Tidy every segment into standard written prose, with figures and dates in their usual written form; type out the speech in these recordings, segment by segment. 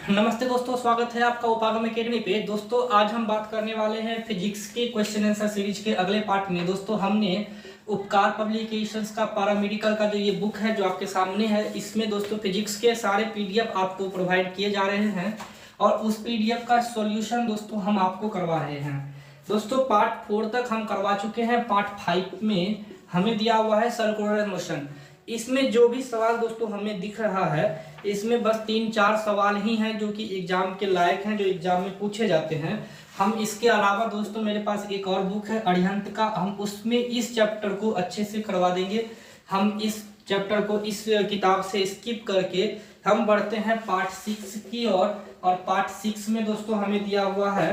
नमस्ते दोस्तों, स्वागत है आपका उपागम एकेडमी पे। दोस्तों आज हम बात करने वाले हैं फिजिक्स के क्वेश्चन आंसर सीरीज के अगले पार्ट में। दोस्तों हमने उपकार पब्लिकेशंस का पैरामेडिकल का जो ये बुक है जो आपके सामने है, इसमें दोस्तों फिजिक्स के सारे पीडीएफ आपको प्रोवाइड किए जा रहे हैं और उस पीडीएफ का सॉल्यूशन दोस्तों हम आपको करवा रहे हैं। दोस्तों पार्ट 4 तक हम करवा चुके हैं। पार्ट 5 में हमें दिया हुआ है सर्कुलर मोशन। इसमें जो भी सवाल दोस्तों हमें दिख रहा है, इसमें बस 3-4 सवाल ही हैं जो कि एग्जाम के लायक हैं, जो एग्जाम में पूछे जाते हैं। हम इसके अलावा दोस्तों मेरे पास एक और बुक है अरिहंत का, हम उसमें इस चैप्टर को अच्छे से करवा देंगे। हम इस चैप्टर को इस किताब से स्किप करके हम बढ़ते हैं पार्ट 6 की ओर। और पार्ट 6 में दोस्तों हमें दिया हुआ है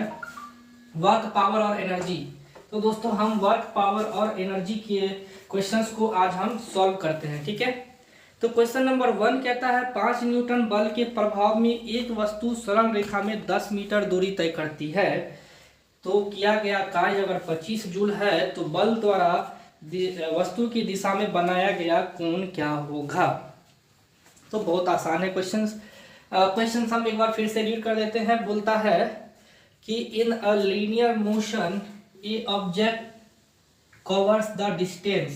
वर्क, पावर और एनर्जी। तो दोस्तों हम वर्क, पावर और एनर्जी के क्वेश्चंस को आज हम सॉल्व करते हैं, ठीक है। तो क्वेश्चन नंबर 1 कहता है 5 न्यूटन बल के प्रभाव में एक वस्तु सरल रेखा में 10 मीटर दूरी तय करती है। तो किया गया कार्य अगर 25 जूल है तो बल द्वारा वस्तु की दिशा में बनाया गया कोण क्या होगा। तो बहुत आसान है क्वेश्चंस हम एक बार फिर से रीड कर देते हैं। बोलता है कि in a linear motion a object covers the distance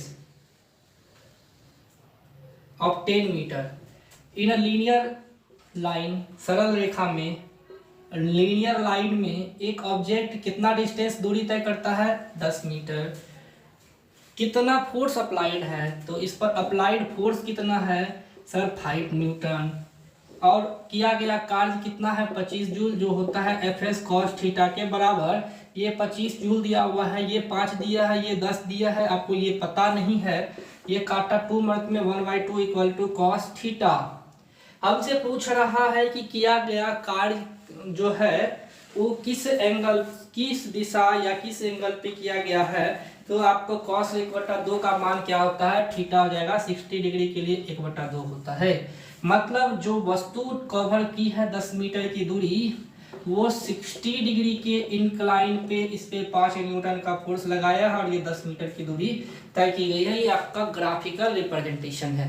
of 10 metre in a linear line। सरल रेखा में, लीनियर लाइन में एक ऑब्जेक्ट कितना डिस्टेंस दूरी तय करता है? 10 मीटर। कितना फोर्स अप्लाइड है? तो इस पर अप्लाइड फोर्स कितना है सर? 5 न्यूटन। और किया गया कार्य कितना है? 25 जूल, जो होता है एफ एस कॉस थीटा के बराबर। ये 25 जूल दिया हुआ है, ये 5 दिया है, ये 10 दिया है, आपको ये पता नहीं है। ये काटा 2 मर्क में 1/2 इक्वल टू कॉस थीटा। हमसे पूछ रहा है कि किया गया कार्य जो है वो किस एंगल, किस दिशा या किस एंगल पे किया गया है। तो आपको कॉस 1/2 का मान क्या होता है? थीटा हो जाएगा। 60 डिग्री के लिए 1/2 होता है। मतलब जो वस्तु कवर की है 10 मीटर की दूरी, वो 60 डिग्री के इंक्लाइन पे इस पे 5 न्यूटन का फोर्स लगाया है और ये 10 मीटर की दूरी तय की गई है। ये आपका ग्राफिकल रिप्रेजेंटेशन है।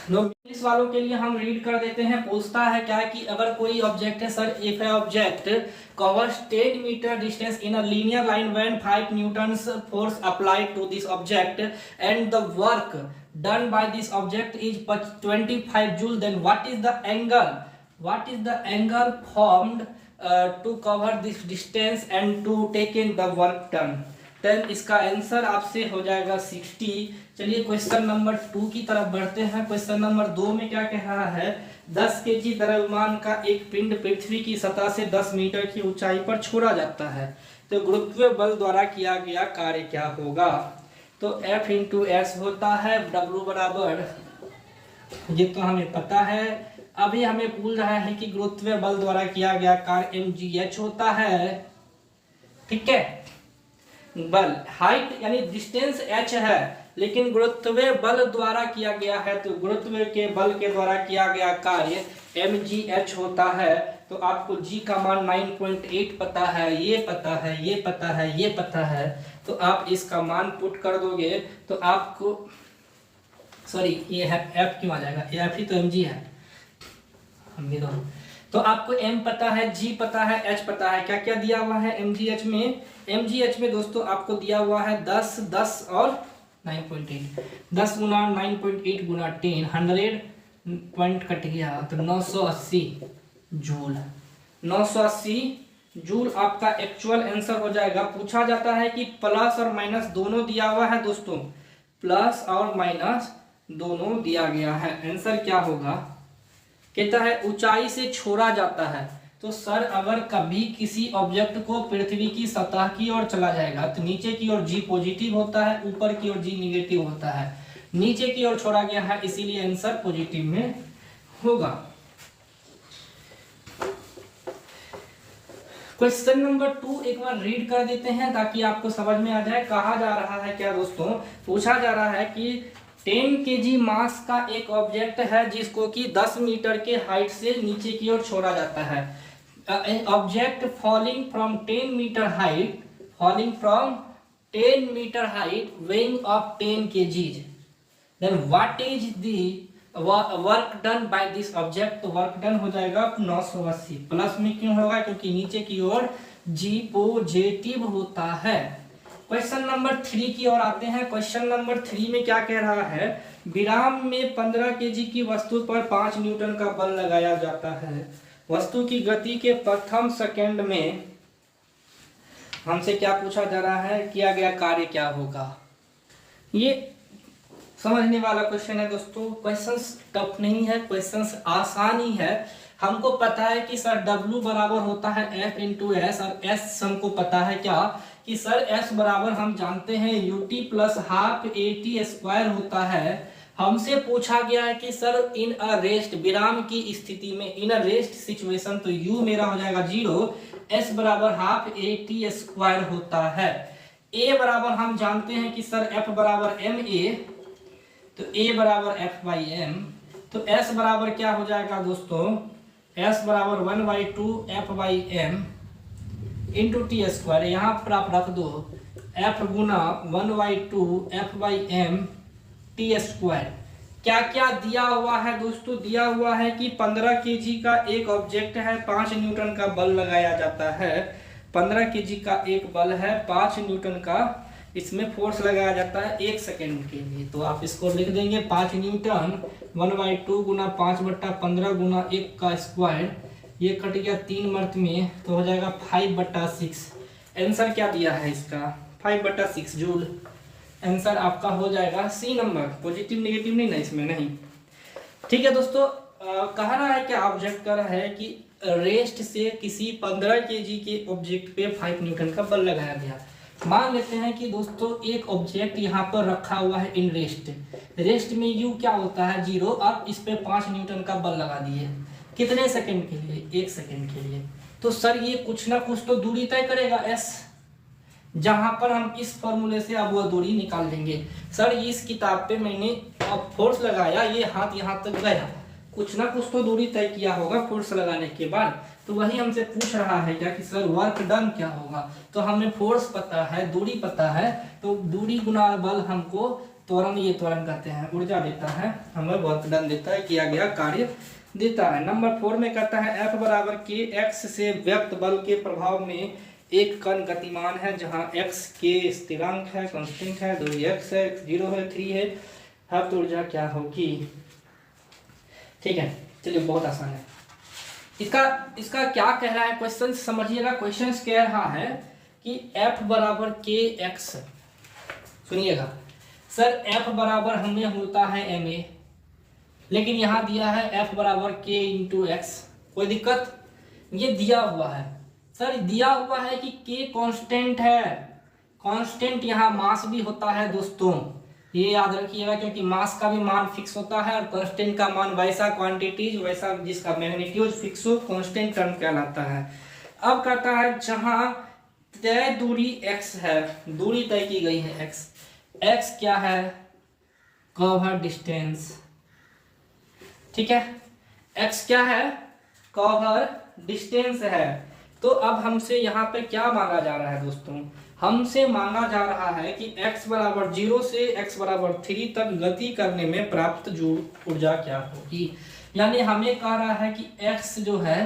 इंग्लिश वालों के लिए हम रीड कर देते हैं। पूछता है क्या कि अगर कोई ऑब्जेक्ट है sir, if a object covers 10 metre distance in a linear line when 5 newtons force applied to this object and the work done by this object is 25 joule, then what is the angle formed to cover this distance and to taken the work done। then इसका answer आपसे हो जाएगा 60। चलिए question number 2 की तरफ बढ़ते हैं। Question number 2 में क्या कह रहा है? 10 kg द्रव्यमान का एक पिंड पृथ्वी की सतह से 10 मीटर की ऊंचाई पर छोड़ा जाता है, तो गुरुत्वीय बल द्वारा किया गया कार्य क्या होगा। तो F इंटू एस होता है W बराबर, ये तो हमें पता है। अभी हमें पूछ रहा है कि गुरुत्वीय बल द्वारा किया गया कार्य mgh होता है, ठीक है। बल हाइट यानी डिस्टेंस h है, लेकिन गुरुत्वीय बल द्वारा किया गया है, तो गुरुत्वीय के बल के द्वारा किया गया कार्य mgh होता है। तो आपको g का मान 9.8 पता है, ये पता है, ये पता है, ये पता है। तो आप इसका मान पुट कर दोगे तो आपको, सॉरी ये है f क्यों आ जाएगा? ये f ही तो mg है, हम भी तो आपको m पता है, g पता है, h पता है। क्या क्या दिया हुआ है mgh में? mgh में दोस्तों आपको दिया हुआ है 10, 10 और 9.8। 10 गुना 9.8 गुना 10, 100 पॉइंट कट गया तो 980 जूल। 980 जूल आपका एक्चुअल आंसर हो जाएगा। पूछा जाता है कि प्लस और माइनस दोनों दिया हुआ है दोस्तों, प्लस और माइनस दोनों दिया गया है। आंसर क्या होगा? कहता है ऊंचाई से छोड़ा जाता है। तो सर अगर कभी किसी ऑब्जेक्ट को पृथ्वी की सतह की ओर चला जाएगा तो नीचे की ओर g पॉजिटिव होता है, ऊपर की ओर g निगेटिव होता है। नीचे की ओर छोड़ा गया है, इसीलिए आंसर पॉजिटिव में होगा। क्वेश्चन नंबर 2 एक बार रीड कर देते हैं ताकि आपको समझ में आ जाए। कहा जा रहा है क्या दोस्तों? पूछा जा रहा है कि 10 kg मास का एक ऑब्जेक्ट है जिसको कि 10 मीटर के हाइट से नीचे की ओर छोड़ा जाता है। Object falling from 10 metre height, falling from 10 metre height, weighing of 10 kg, then what is the work done by this object, तो वर्क डन हो जाएगा 980। प्लस में क्यों होगा, क्योंकि नीचे की ओर जी पॉजिटिव होता है। क्वेश्चन नंबर 3 की ओर आते हैं। क्वेश्चन नंबर 3 में क्या कह रहा है, विराम में 15 केजी की वस्तु पर 5 न्यूटन का बल लगाया जाता है। वस्तु की गति के प्रथम सेकंड में हमसे क्या पूछा जा रहा है, किया गया कार्य क्या होगा। ये समझने वाला क्वेश्चन है दोस्तों। क्वेश्चंस टफ नहीं है, क्वेश्चंस आसान ही है। हमको पता है कि सर W बराबर होता है F इंटू एस, और S हमको पता है क्या कि सर S बराबर हम जानते हैं UT plus half AT square होता है। हमसे पूछा गया है कि सर इन अ रेस्ट, विराम की स्थिति में, इन अ रेस्ट सिचुएशन, तो U मेरा हो जाएगा 0, S बराबर हाफ AT स्क्वायर होता है। A बराबर हम जानते हैं कि सर F बराबर MA, तो A बराबर F बाई एम, तो S बराबर क्या हो जाएगा दोस्तों, S बराबर 1/2 F by M into T square. यहाँ पर आप रख दो F गुना 1/2 F by M T square. क्या क्या दिया हुआ है दोस्तों, दिया हुआ है कि 15 केजी का एक ऑब्जेक्ट है, 5 न्यूटन का बल लगाया जाता है। 15 केजी का एक बल है, 5 न्यूटन का इसमें फोर्स लगाया जाता है 1 सेकेंड के लिए। तो आप इसको लिख देंगे 5 न्यूटन 1/2 गुना 5/15 गुना 1 का स्क्वायर, ये कट गया 3 मर्त में, तो हो जाएगा 5/6। आंसर क्या दिया है इसका, 5/6 जूल। आंसर आपका हो जाएगा सी नंबर। पॉजिटिव नेगेटिव नहीं ना इसमें, नहीं। ठीक है दोस्तों, कह रहा है क्या, ऑब्जेक्ट कर रहा है कि रेस्ट से किसी 15 केजी के ऑब्जेक्ट पे 5 न्यूटन का बल लगाया गया। मान लेते हैं कि दोस्तों एक ऑब्जेक्ट यहाँ पर रखा हुआ है इन रेस्ट। रेस्ट में U क्या होता है 0, आप इस पे 5 न्यूटन का बल लगा दिए। कितने सेकंड के लिए, 1 सेकंड के लिए। तो सर ये कुछ ना कुछ तो दूरी तय करेगा S, जहां पर हम इस फॉर्मूले से अब वो दूरी निकाल लेंगे। सर इस किताब पे मैंने अब फोर्स लगाया, ये हाथ यहाँ तक गया, कुछ ना कुछ तो दूरी तय किया होगा फोर्स लगाने के बाद। तो वही हमसे पूछ रहा है क्या कि सर वर्क डन क्या होगा। तो हमें फोर्स पता है, दूरी पता है, तो दूरी गुना बल हमको त्वरण, ये त्वरण कहते हैं, ऊर्जा देता है, हमें वर्क डन देता है, किया गया कार्य देता है। नंबर 4 में कहता है F बराबर के एक्स से व्यक्त बल के प्रभाव में एक कण गतिमान है, जहां x के स्थिरांक है, कांस्टेंट है, दूरी x है, 0 है, 3 है, तो ऊर्जा क्या होगी। ठीक है, चलिए बहुत आसान है। इसका क्या कह रहा है क्वेश्चन समझिएगा। क्वेश्चन कह रहा है कि F बराबर के एक्स, सुनिएगा सर, F बराबर हमें होता है MA, लेकिन यहाँ दिया है F बराबर के इंटू एक्स। कोई दिक्कत, ये दिया हुआ है सर, दिया हुआ है कि K कांस्टेंट है। कांस्टेंट यहाँ मास भी होता है दोस्तों, ये याद रखिएगा, क्योंकि मास का भी मान फिक्स होता है और कांस्टेंट का मान वैसा क्वांटिटीज, वैसा जिसका मैग्नीट्यूड फिक्स हो, कांस्टेंट टर्म कहलाता है। अब कहता है जहां तय दूरी x है, दूरी तय की गई है x, x क्या है, कवर डिस्टेंस। ठीक है, x क्या है, कवर डिस्टेंस है। तो अब हमसे यहाँ पे क्या मांगा जा रहा है दोस्तों, हमसे मांगा जा रहा है कि x बराबर 0 से x बराबर 3 तक गति करने में प्राप्त जो ऊर्जा क्या होगी। यानी हमें कह रहा है कि x जो है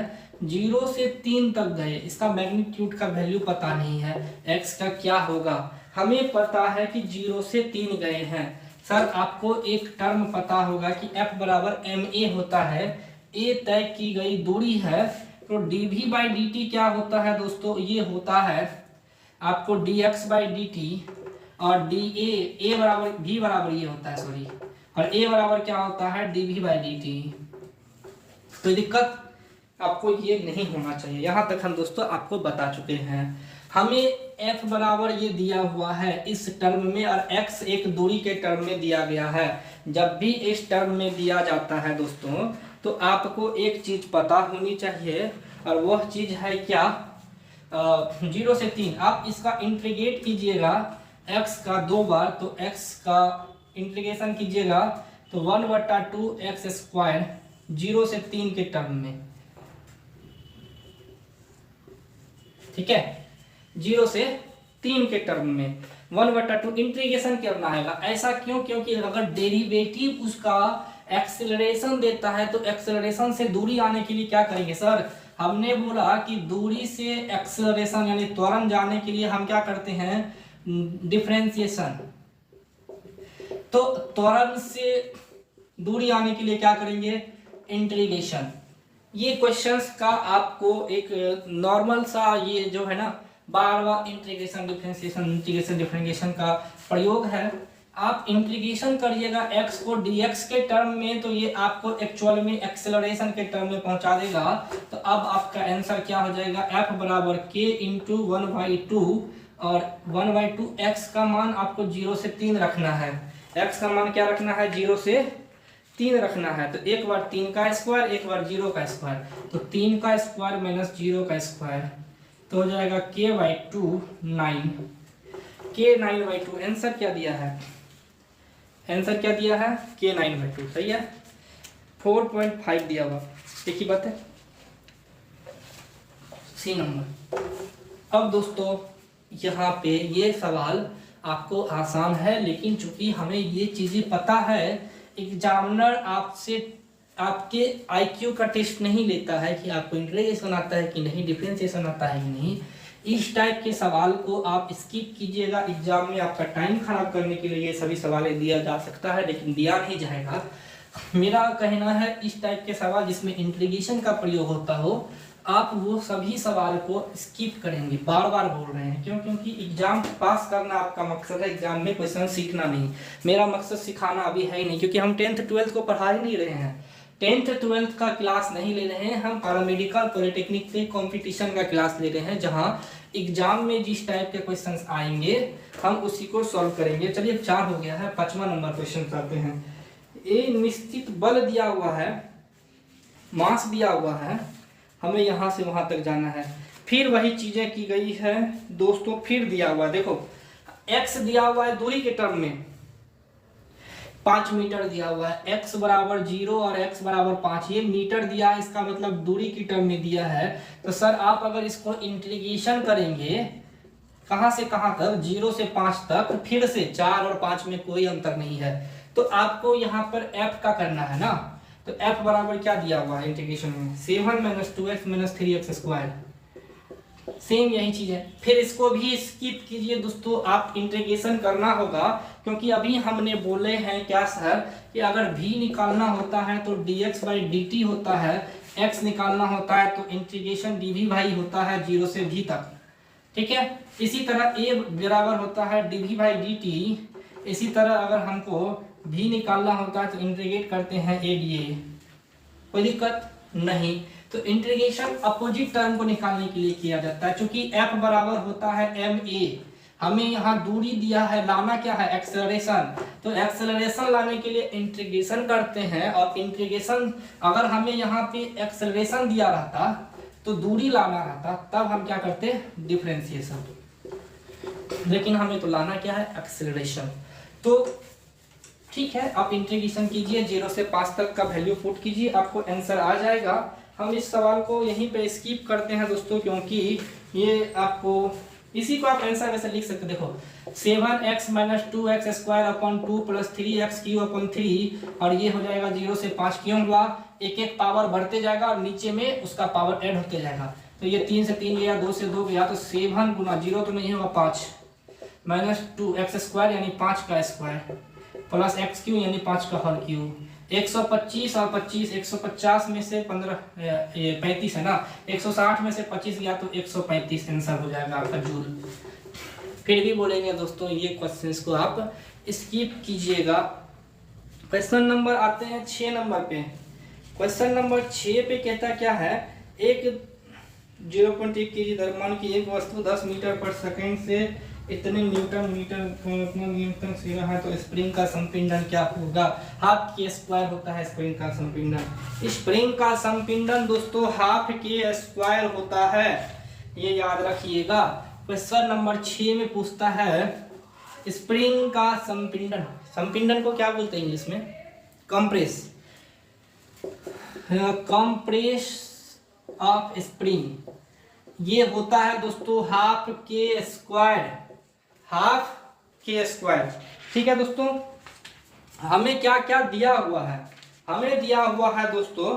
0 से 3 तक गए, इसका मैग्नीट्यूड का वैल्यू पता नहीं है, x का क्या होगा। हमें पता है कि 0 से 3 गए हैं। सर आपको एक टर्म पता होगा कि F बराबर MA होता है, A तय की गई दूरी है, तो dV/dt क्या होता है दोस्तों, ये होता है आपको dx/dt, और a बराबर v बराबर ये होता है, सॉरी, और a बराबर क्या होता है dV/dt। तो दिक्कत आपको ये नहीं होना चाहिए। यहाँ तक हम दोस्तों आपको बता चुके हैं। हमें f बराबर ये दिया हुआ है इस टर्म में, और x एक दूरी के टर्म में दिया गया है। जब भी इस टर्म में दिया जाता है दोस्तों, तो आपको एक चीज पता होनी चाहिए, और वह चीज है क्या, 0 से 3। आप इसका इंटीग्रेट कीजिएगा x का 2 बार, तो x का इंटीग्रेशन कीजिएगा तो 1/2 x स्क्वायर 0 से 3 के टर्म में। ठीक है, 0 से 3 के टर्म में 1/2 इंटीग्रेशन करना है। ऐसा क्यों, क्योंकि अगर डेरिवेटिव उसका एक्सेलरेशन देता है तो एक्सेलरेशन से दूरी आने के लिए क्या करेंगे सर? हमने बोला कि दूरी से एक्सेलरेशन यानी त्वरण जाने के लिए हम क्या करते हैं? डिफरेंशिएशन। तो त्वरण से दूरी आने के लिए क्या करेंगे? इंटीग्रेशन। ये क्वेश्चंस का आपको एक नॉर्मल सा ये जो है ना बार बार इंटीग्रेशन डिफरेंशिएशन का प्रयोग है। आप इंटीग्रेशन करिएगा x को dx के टर्म में तो ये आपको एक्चुअल में एक्सेलरेशन के टर्म में पहुंचा देगा। तो अब आपका आंसर क्या हो जाएगा? f बराबर k इंटू 1/2 और 1/2 x का मान आपको 0 से 3 रखना है। x का मान क्या रखना है? 0 से 3 रखना है। तो एक बार 3 का स्क्वायर, एक बार 0 का स्क्वायर, तो 3 का स्क्वायर माइनस 0 का स्क्वायर तो हो जाएगा k/2 9। k9/2 आंसर क्या दिया है? आंसर क्या दिया है? k9/2 सही है। 4.5 दिया हुआ, एक ही बात है। C number. अब दोस्तों यहाँ पे ये सवाल आपको आसान है, लेकिन चूंकि हमें ये चीजें पता है, एग्जामिनर आपसे आपके आईक्यू का टेस्ट नहीं लेता है कि आपको इंटीग्रेशन आता है कि नहीं, डिफरेंशिएशन आता है कि नहीं। इस टाइप के सवाल को आप स्किप कीजिएगा। एग्जाम में आपका टाइम खराब करने के लिए ये सभी सवाल दिया जा सकता है, लेकिन दिया नहीं जाएगा। मेरा कहना है इस टाइप के सवाल जिसमें इंटीग्रेशन का प्रयोग होता हो, आप वो सभी सवाल को स्किप करेंगे। बार बार बोल रहे हैं क्यों? क्योंकि एग्जाम पास करना आपका मकसद है, एग्जाम में क्वेश्चन सीखना नहीं। मेरा मकसद सिखाना अभी है ही नहीं, क्योंकि हम 10th 12th को पढ़ा ही नहीं रहे हैं। 10th 12th का क्लास नहीं ले रहे हैं हम, पैरामेडिकल पॉलिटेक्निक के कंपटीशन का क्लास ले रहे हैं, जहां एग्जाम में जिस टाइप के क्वेश्चंस आएंगे हम उसी को सॉल्व करेंगे। चलिए 4 हो गया है, 5वां नंबर क्वेश्चन करते हैं। ए निश्चित बल दिया हुआ है, मास दिया हुआ है, हमें यहां से वहां तक जाना है। फिर वही चीजें की गई है दोस्तों। फिर दिया हुआ है, देखो x दिया हुआ है दूरी के टर्म में 5 मीटर दिया हुआ है, x बराबर 0 और x बराबर 5, ये मीटर दिया है, इसका मतलब दूरी की टर्म में दिया है। तो सर आप अगर इसको इंटीग्रेशन करेंगे कहां से कहां तक? 0 से 5 तक, फिर से 4 और 5 में कोई अंतर नहीं है, तो आपको यहाँ पर f का करना है ना। तो f बराबर क्या दिया हुआ है इंटीग्रेशन में? 7 - 2x - 3x स्क्वायर। सेम यही चीज है। फिर इसको भी स्किप कीजिए दोस्तों, आप इंटीग्रेशन करना होगा, क्योंकि अभी हमने बोले हैं क्या सर कि अगर v निकालना होता है तो dx/dt होता है, x निकालना होता है तो इंटीग्रेशन dv/ होता है 0 से v तक। ठीक है। इसी तरह a बराबर होता है dv/dt। इसी तरह अगर हमको v निकालना होता है तो इंटीग्रेट करते हैं a dA, कोई दिक्कत नहीं। तो इंटीग्रेशन अपोजिट टर्म को निकालने के लिए किया जाता है। चूंकि f बराबर होता है ma, हमें यहाँ दूरी दिया है, लाना क्या है? एक्सेलरेशन। तो एक्सेलरेशन लाने के लिए इंटीग्रेशन करते हैं, और इंटीग्रेशन अगर हमें यहाँ पे एक्सेलरेशन दिया रहता तो दूरी लाना रहता, तब हम क्या करते? डिफरेंशिएशन। लेकिन हमें तो लाना क्या है? एक्सेलरेशन। तो ठीक है, आप इंटीग्रेशन कीजिए, 0 से 5 तक का वैल्यू पुट कीजिए, आपको आंसर आ जाएगा। हम इस सवाल को यहीं पे स्किप करते हैं दोस्तों, क्योंकि ये आपको इसी को आप आंसर वैसे लिख सकते। देखो 7x - 2x square upon 2 + 3x cube upon 3, और ये हो जाएगा 0 से 5। क्यों हुआ? एक एक पावर बढ़ते जाएगा और नीचे में उसका पावर ऐड होते जाएगा। तो ये 3 से 3 गया, 2 से 2 गया, तो 7 गुना 0 तो नहीं होगा 5 - 2x स्क्वायर यानी 5 का स्क्वायर प्लस x क्यूब यानी 5 का होल क्यूब। 125 और 25, 150 में से 35 है ना, 160 में से 25 गया तो 135 आंसर हो जाएगा आपका जूल। फिर भी बोलेंगे दोस्तों ये क्वेश्चंस को आप स्किप कीजिएगा। क्वेश्चन नंबर आते हैं 6 नंबर पे। क्वेश्चन नंबर 6 पे कहता क्या है? एक 0.1 kg द्रव्यमान की एक वस्तु 10 मीटर पर सेकंड से इतने न्यूटन से रहा है, तो स्प्रिंग का संपीड़न क्या होगा? हाफ के स्क्वायर होता है स्प्रिंग का संपीड़न। स्प्रिंग का संपीड़न दोस्तों हाफ के स्क्वायर होता है, ये याद रखिएगा। क्वेश्चन नंबर 6 में पूछता है स्प्रिंग का संपीड़न। संपीड़न को क्या बोलते हैं इंग्लिश में? कंप्रेस। कंप्रेस ऑफ स्प्रिंग ये होता है दोस्तों हाफ के स्क्वायर, हाफ के स्क्वायर। ठीक है दोस्तों, हमें क्या क्या दिया हुआ है? हमें दिया हुआ है दोस्तों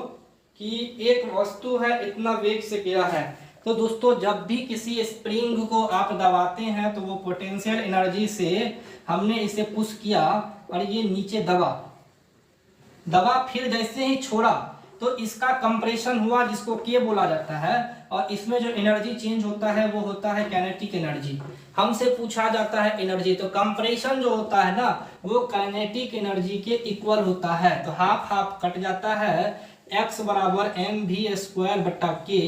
कि एक वस्तु है इतना वेग से गिरा है। तो दोस्तों जब भी किसी स्प्रिंग को आप दबाते हैं तो वो पोटेंशियल एनर्जी से हमने इसे पुश किया और ये नीचे दबा फिर जैसे ही छोड़ा तो इसका कंप्रेशन हुआ जिसको के बोला जाता है, और इसमें जो एनर्जी चेंज होता है वो होता है काइनेटिक एनर्जी। हमसे पूछा जाता है एनर्जी, तो कंप्रेशन जो होता है ना वो काइनेटिक एनर्जी के इक्वल होता है। तो हाफ हाफ कट जाता है, x बराबर mv² बटा k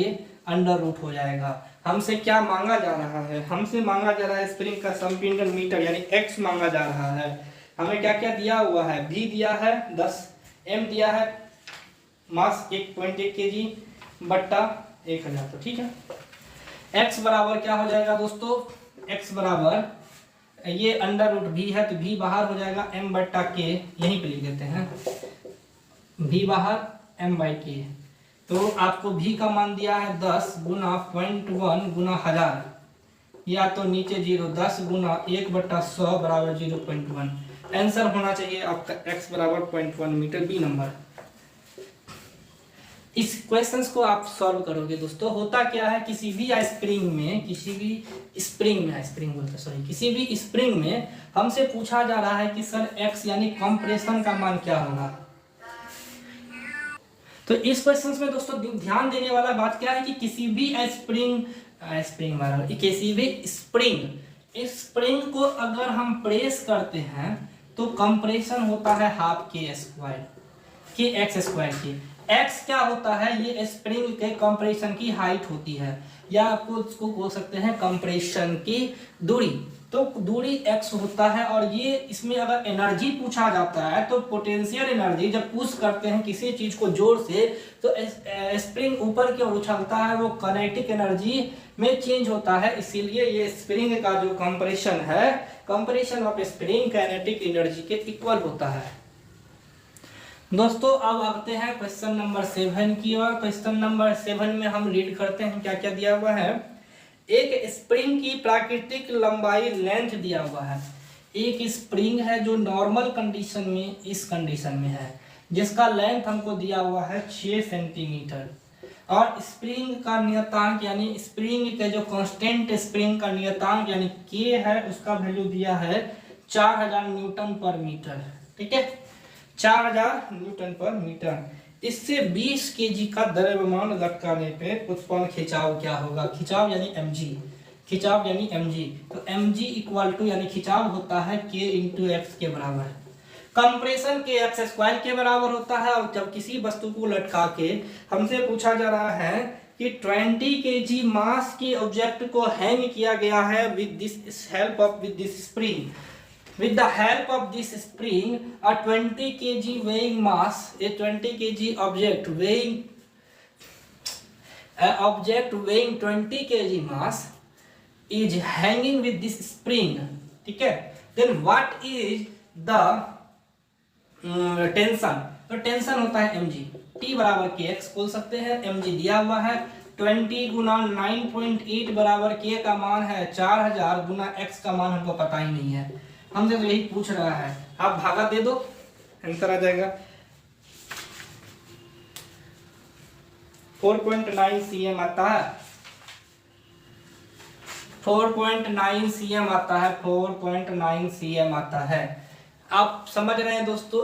अंडर रूट हो जाएगा। हमसे क्या मांगा जा रहा है? हमसे मांगा जा रहा है स्प्रिंग का संपीड़न मीटर यानी x मांगा जा रहा है। हमें क्या क्या दिया हुआ है? v दिया है 10, m दिया है मास 1.1 kg बट्टा 1000। तो ठीक है, x बराबर क्या हो जाएगा दोस्तों? x बराबर ये अंडर रूट v है तो v बाहर हो जाएगा, m बट्टा k यहीं पे लिख देते हैं, v बाहर m बाई k। तो आपको v का मान दिया है 10 गुना 0.1 गुना 1000, या तो नीचे 0, 10 गुना 1/100 बराबर 0.1। आंसर होना चाहिए आपका x बराबर 0.1 मीटर, बी नंबर। इस क्वेश्चंस को आप सॉल्व करोगे दोस्तों। होता क्या है, किसी भी स्प्रिंग में किसी भी स्प्रिंग में हमसे पूछा जा रहा है कि सर x यानी कंप्रेशन का मान क्या होगा। तो इस क्वेश्चंस में दोस्तों ध्यान देने वाला बात क्या है कि किसी भी स्प्रिंग को अगर हम प्रेस करते हैं तो कंप्रेशन होता है हाफ के एक्स स्क्वायर की। एक्स क्या होता है? ये स्प्रिंग के कंप्रेशन की हाइट होती है, या आपको उसको बोल सकते हैं कंप्रेशन की दूरी। तो दूरी x होता है, और ये इसमें अगर एनर्जी पूछा जाता है तो पोटेंशियल एनर्जी जब पुश करते हैं किसी चीज को जोर से तो स्प्रिंग ऊपर की ओर उछलता है, वो काइनेटिक एनर्जी में चेंज होता है। इसीलिए ये स्प्रिंग का जो कंप्रेशन है, compression of spring kinetic energy के इक्वल होता है। दोस्तों अब आते हैं क्वेश्चन नंबर 7 की ओर। क्वेश्चन नंबर 7 में हम रीड करते हैं क्या क्या दिया हुआ है। एक स्प्रिंग की प्राकृतिक लंबाई लेंथ दिया हुआ है। एक स्प्रिंग है जो नॉर्मल कंडीशन में इस कंडीशन में है, जिसका लेंथ हमको दिया हुआ है 6 सेंटीमीटर, और स्प्रिंग का नियतांक यानी स्प्रिंग के जो कांस्टेंट स्प्रिंग का नियतांक यानी के है उसका वैल्यू दिया है 4000 न्यूटन पर मीटर। ठीक है, 4000 न्यूटन पर मीटर। इससे 20 केजी का द्रव्यमान लटकाने पे उत्पन्न खिंचाव क्या होगा? खिंचाव यानी mg। तो mg इक्वल टू यानी खिंचाव होता है k इंटू एक्स के बराबर। कंप्रेशन के एक्स स्क्वायर के बराबर होता है। और जब किसी वस्तु को लटका के हमसे पूछा जा रहा है कि 20 केजी मास की ऑब्जेक्ट को हैंग किया गया है with this spring, with the help of this spring, a 20 kg weighing mass, a 20 kg object weighing 20 kg mass is hanging with this spring. ठीक है, then what is the tension? तो tension होता है mg, t बराबर kx बोल सकते हैं। mg दिया हुआ है 20 गुना 9.8 बराबर k का मान है 4000 गुना x का मान हमको पता ही नहीं है, हमसे तो यही पूछ रहा है। आप भागा दे दो, आंसर आ जाएगा 4.9 cm आता है, 4.9 cm आता है, 4.9 cm आता है। आप समझ रहे हैं दोस्तों,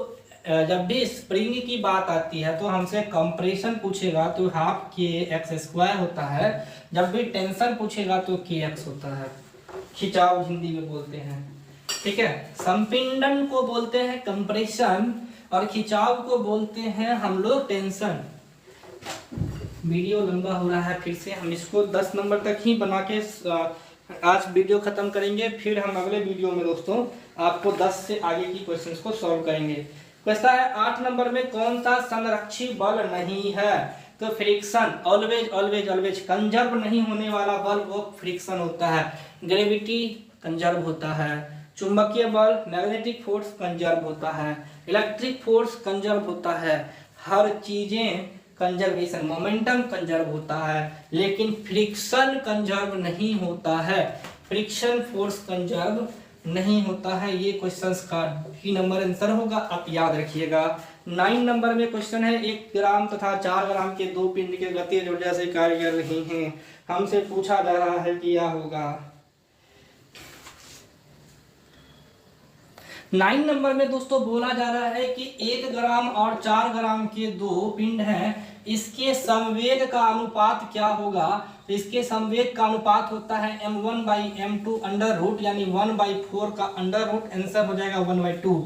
जब भी स्प्रिंग की बात आती है तो हमसे कंप्रेशन पूछेगा तो हाफ के एक्स स्क्वायर होता है, जब भी टेंशन पूछेगा तो के एक्स होता है। खिंचाव हिंदी में बोलते हैं। ठीक है, संपीड़न को बोलते हैं कंप्रेशन और खिंचाव को बोलते हैं हम लोग टेंशन। वीडियो लंबा हो रहा है, फिर से हम इसको 10 नंबर तक ही बना के आज वीडियो खत्म करेंगे। फिर हम अगले वीडियो में दोस्तों आपको 10 से आगे की क्वेश्चंस को सॉल्व करेंगे। क्वेश्चन है 8 नंबर में, कौन सा संरक्षी बल नहीं है? तो फ्रिक्शन। ऑलवेज कंजर्व नहीं होने वाला बल वो फ्रिक्शन होता है। ग्रेविटी कंजर्व होता है, चुंबकीय बल मैग्नेटिक फोर्स कंजर्व होता है, इलेक्ट्रिक फोर्स कंजर्व होता है, हर चीजें कंजर्वेशन, मोमेंटम कंजर्व होता है, लेकिन फ्रिक्शन कंजर्व नहीं होता है, फ्रिक्शन फोर्स कंजर्व नहीं होता है। ये क्वेश्चंस का ही नंबर आंसर होगा, आप याद रखिएगा। 9 नंबर में क्वेश्चन है 1 ग्राम तथा 4 ग्राम के दो पिंड के गतिज ऊर्जा से कार्य कर रही हैं। हमसे पूछा जा रहा है कि क्या होगा। 9 नंबर में दोस्तों बोला जा रहा है कि 1 ग्राम और 4 ग्राम के दो पिंड हैं, इसके संवेग का अनुपात क्या होगा। तो इसके संवेग का अनुपात होता है m1/m2 अंडर रूट, यानी 1/4 का अंडर रूट, आंसर हो जाएगा 1/2।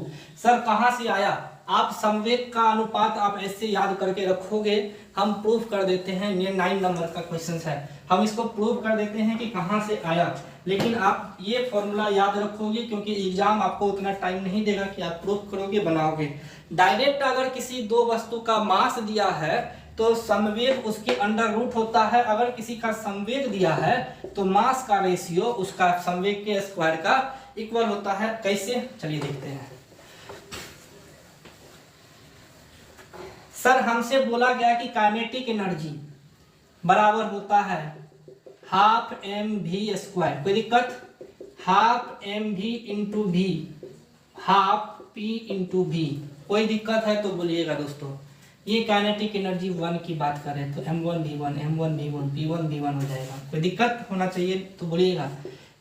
सर कहाँ से आया, आप संवेग का अनुपात आप ऐसे याद करके रखोगे, हम प्रूफ कर देते हैं। ये 9 नंबर का क्वेश्चन है, हम इसको प्रूफ कर देते हैं कि कहाँ से आया, लेकिन आप ये फॉर्मूला याद रखोगे क्योंकि एग्जाम आपको उतना टाइम नहीं देगा कि आप प्रूफ करोगे बनाओगे। डायरेक्ट अगर किसी दो वस्तु का मास दिया है तो संवेग उसके अंडर रूट होता है, अगर किसी का संवेग दिया है तो मास का रेशियो उसका संवेग के स्क्वायर का इक्वल होता है। कैसे, चलिए देखते हैं। सर हमसे बोला गया कि काइनेटिक एनर्जी बराबर होता है हाफ mv², कोई दिक्कत, half mv into v, half p into v, कोई दिक्कत है तो बोलिएगा दोस्तों। ये काइनेटिक एनर्जी 1 की बात करें तो m1v1 m1v1 p1v1 हो जाएगा, कोई दिक्कत होना चाहिए तो बोलिएगा।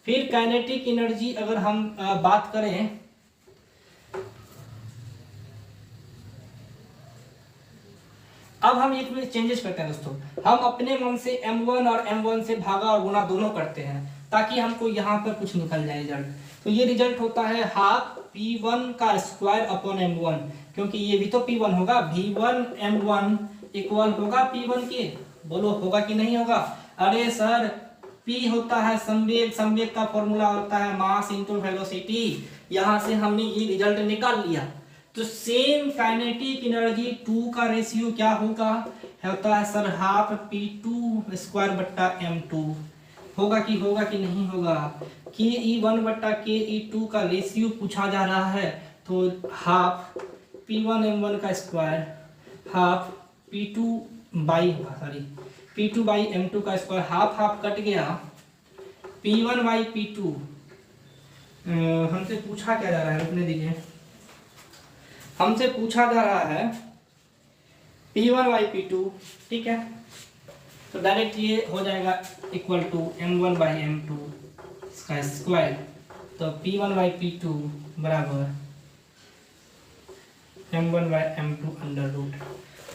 फिर काइनेटिक एनर्जी अगर हम बात करें, अब हम एक में चेंजेस करते हैं दोस्तों, हम अपने मन से m1 और m1 से भागा और गुना दोनों करते हैं ताकि हमको यहाँ पर कुछ निकल जाए रिजल्ट। तो ये रिजल्ट होता है हाफ p1 का स्क्वायर अपॉन m1, क्योंकि ये भी तो p1 होगा, v1 m1 इक्वल होगा p1 के, बोलो होगा कि नहीं होगा। अरे सर p होता है संवेग, संवेग का फॉर्मूला होता है मास इंटू वेलोसिटी, यहाँ से हमने ये रिजल्ट निकाल लिया। तो सेम काइनेटिक एनर्जी 2 का रेशियो क्या होगा, होता है सर हाफ p2 स्क्वायर बट्टा m2, होगा कि नहीं होगा। ke1 बट्टा ke2 का रेशियो पूछा जा रहा है, तो हाफ p1 m1 का square half p2 by m2 का स्क्वायर, हाफ हाफ कट गया, p1 बाई p2। हमसे पूछा क्या जा रहा है, रुकने दीजिए, हमसे पूछा जा रहा है p1/p2, ठीक है। तो डायरेक्ट ये हो जाएगा इक्वल टू m1/m2 इसका स्क्वायर, तो p1/p2 बराबर m1/m2 अंडर रूट।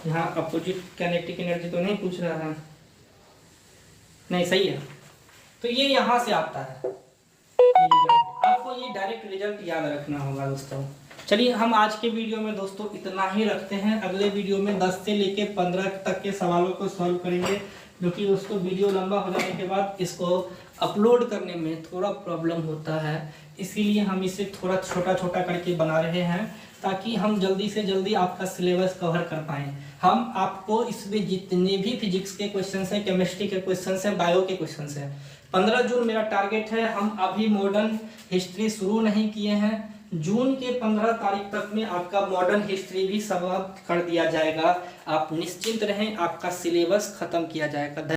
यहाँ अपोजिट काइनेटिक एनर्जी तो नहीं पूछ रहा है, नहीं सही है, तो ये यहाँ से आता है। आपको ये डायरेक्ट रिजल्ट याद रखना होगा दोस्तों। चलिए हम आज के वीडियो में दोस्तों इतना ही रखते हैं, अगले वीडियो में 10 से लेके 15 तक के सवालों को सॉल्व करेंगे, क्योंकि उसको वीडियो लंबा हो जाने के बाद इसको अपलोड करने में थोड़ा प्रॉब्लम होता है, इसीलिए हम इसे थोड़ा छोटा छोटा करके बना रहे हैं ताकि हम जल्दी से जल्दी आपका सिलेबस कवर कर पाएँ। हम आपको इसमें जितने भी फिजिक्स के क्वेश्चन हैं, केमिस्ट्री के क्वेश्चन हैं, बायो के क्वेश्चन हैं, 15 जून मेरा टारगेट है। हम अभी मॉडर्न हिस्ट्री शुरू नहीं किए हैं, जून के 15 तारीख तक में आपका मॉडर्न हिस्ट्री भी समाप्त कर दिया जाएगा। आप निश्चिंत रहें, आपका सिलेबस खत्म किया जाएगा।